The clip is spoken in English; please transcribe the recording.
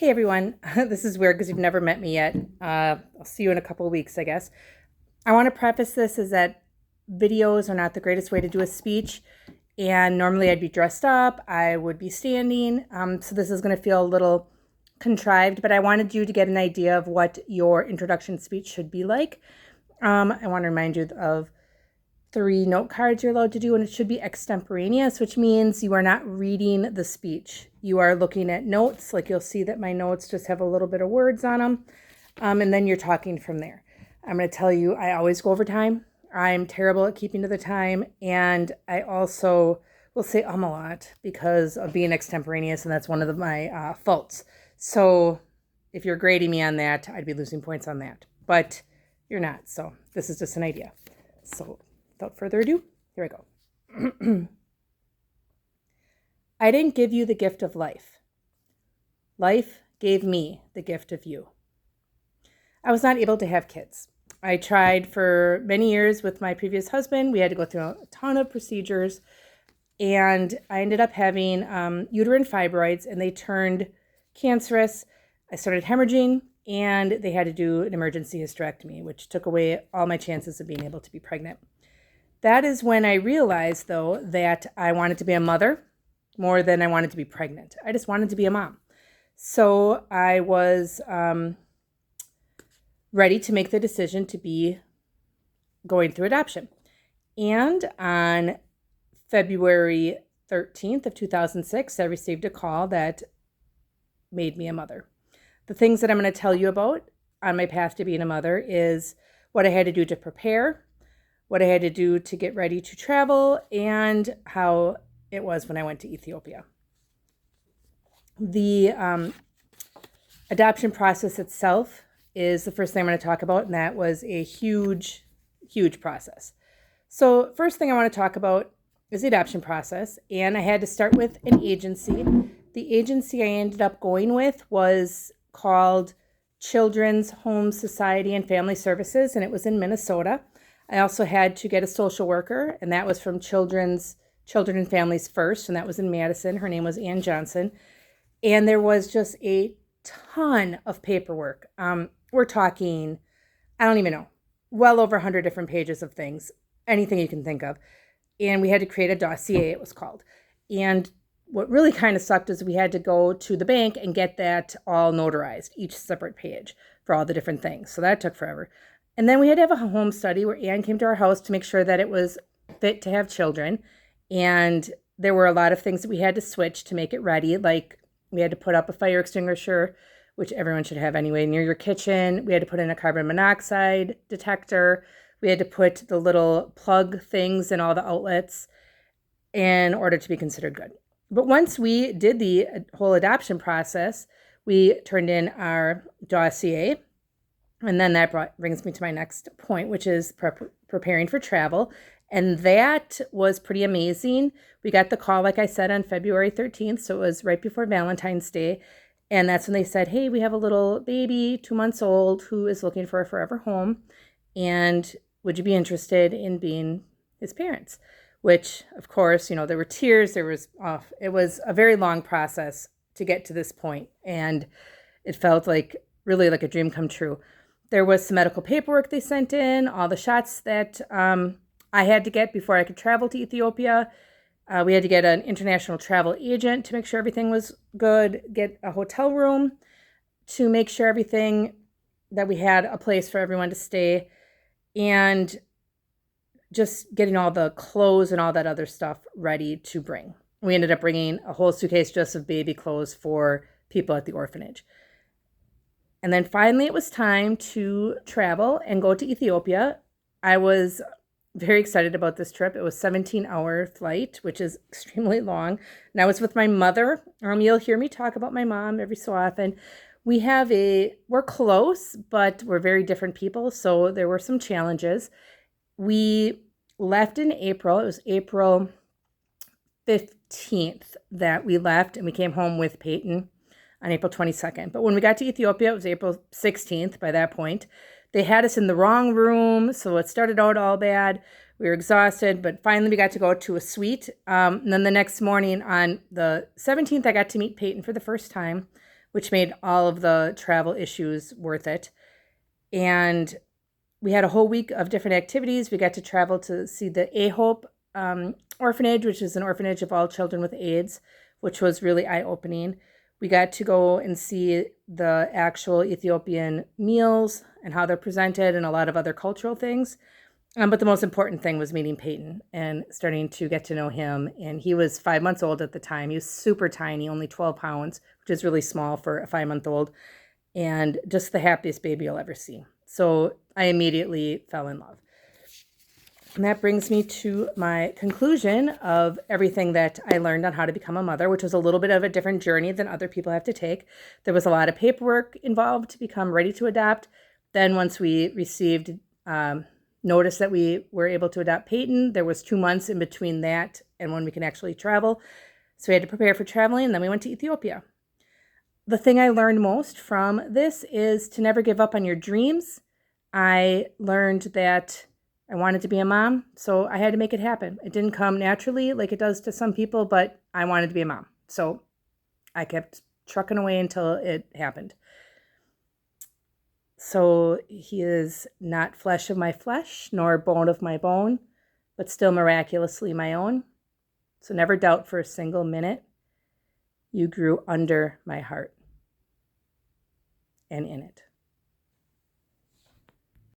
Hey everyone, this is weird because you've never met me yet. I'll see you in a couple of weeks, I guess. I want to preface this is that videos are not the greatest way to do a speech, and normally I'd be dressed up, I would be standing, so this is going to feel a little contrived, but I wanted you to get an idea of what your introduction speech should be like. I want to remind you of 3 note cards you're allowed to do, and it should be extemporaneous, which means you are not reading the speech. You are looking at notes, like you'll see that my notes just have a little bit of words on them, and then you're talking from there. I'm going to tell you, I always go over time. I'm terrible at keeping to the time, and I also will say a lot because of being extemporaneous, and that's one of my faults. So if you're grading me on that, I'd be losing points on that, but you're not, so this is just an idea. So without further ado, here I go. I didn't give you the gift of life. Life gave me the gift of you. I was not able to have kids. I tried for many years with my previous husband. We had to go through a ton of procedures, and I ended up having uterine fibroids, and they turned cancerous. I started hemorrhaging, and they had to do an emergency hysterectomy, which took away all my chances of being able to be pregnant. That is when I realized, though, that I wanted to be a mother more than I wanted to be pregnant. I just wanted to be a mom. So I was ready to make the decision to be going through adoption. And on February 13th of 2006, I received a call that made me a mother. The things that I'm going to tell you about on my path to being a mother is what I had to do to prepare, what I had to do to get ready to travel, and how it was when I went to Ethiopia. The adoption process itself is the first thing I'm going to talk about, and that was a huge, huge process. So first thing I want to talk about is the adoption process, and I had to start with an agency. The agency I ended up going with was called Children's Home Society and Family Services, and it was in Minnesota. I also had to get a social worker, and that was from Children and Families First, and that was in Madison. Her name was Ann Johnson. And there was just a ton of paperwork. We're talking, I don't even know, well over 100 different pages of things, anything you can think of. And we had to create a dossier, it was called. And what really kind of sucked is we had to go to the bank and get that all notarized, each separate page for all the different things. So that took forever. And then we had to have a home study where Anne came to our house to make sure that it was fit to have children. And there were a lot of things that we had to switch to make it ready. Like we had to put up a fire extinguisher, which everyone should have anyway, near your kitchen. We had to put in a carbon monoxide detector. We had to put the little plug things in all the outlets in order to be considered good. But once we did the whole adoption process, we turned in our dossier. And then that brings me to my next point, which is preparing for travel. And that was pretty amazing. We got the call, like I said, on February 13th. So it was right before Valentine's Day. And that's when they said, hey, we have a little baby, 2 months old, who is looking for a forever home. And would you be interested in being his parents? Which, of course, there were tears. It was a very long process to get to this point. And it felt really like a dream come true. There was some medical paperwork they sent in, all the shots that I had to get before I could travel to Ethiopia. We had to get an international travel agent to make sure everything was good, get a hotel room to make sure that we had a place for everyone to stay, and just getting all the clothes and all that other stuff ready to bring. We ended up bringing a whole suitcase just of baby clothes for people at the orphanage. And then finally it was time to travel and go to Ethiopia. I was very excited about this trip. It was a 17-hour flight, which is extremely long. And I was with my mother. You'll hear me talk about my mom every so often. We're close, but we're very different people. So there were some challenges. We left in April. It was April 15th that we left, and we came home with Peyton on April 22nd. But when we got to Ethiopia, it was April 16th by that point. They had us in the wrong room, so it started out all bad. We were exhausted, but finally we got to go to a suite. And then the next morning on the 17th, I got to meet Peyton for the first time. which made all of the travel issues worth it. And we had a whole week of different activities. We got to travel to see the A-Hope orphanage, which is an orphanage of all children with AIDS, which was really eye-opening. We got to go and see the actual Ethiopian meals and how they're presented and a lot of other cultural things. But the most important thing was meeting Peyton and starting to get to know him. And he was 5 months old at the time. He was super tiny, only 12 pounds, which is really small for a 5-month-old, and just the happiest baby you'll ever see. So I immediately fell in love. And that brings me to my conclusion of everything that I learned on how to become a mother, which was a little bit of a different journey than other people have to take. There was a lot of paperwork involved to become ready to adopt. Then once we received notice that we were able to adopt Peyton, there was 2 months in between that and when we can actually travel. So we had to prepare for traveling, and then we went to Ethiopia. The thing I learned most from this is to never give up on your dreams. I learned that I wanted to be a mom, so I had to make it happen. It didn't come naturally like it does to some people, but I wanted to be a mom. So I kept trucking away until it happened. So he is not flesh of my flesh, nor bone of my bone, but still miraculously my own. So never doubt for a single minute, you grew under my heart and in it.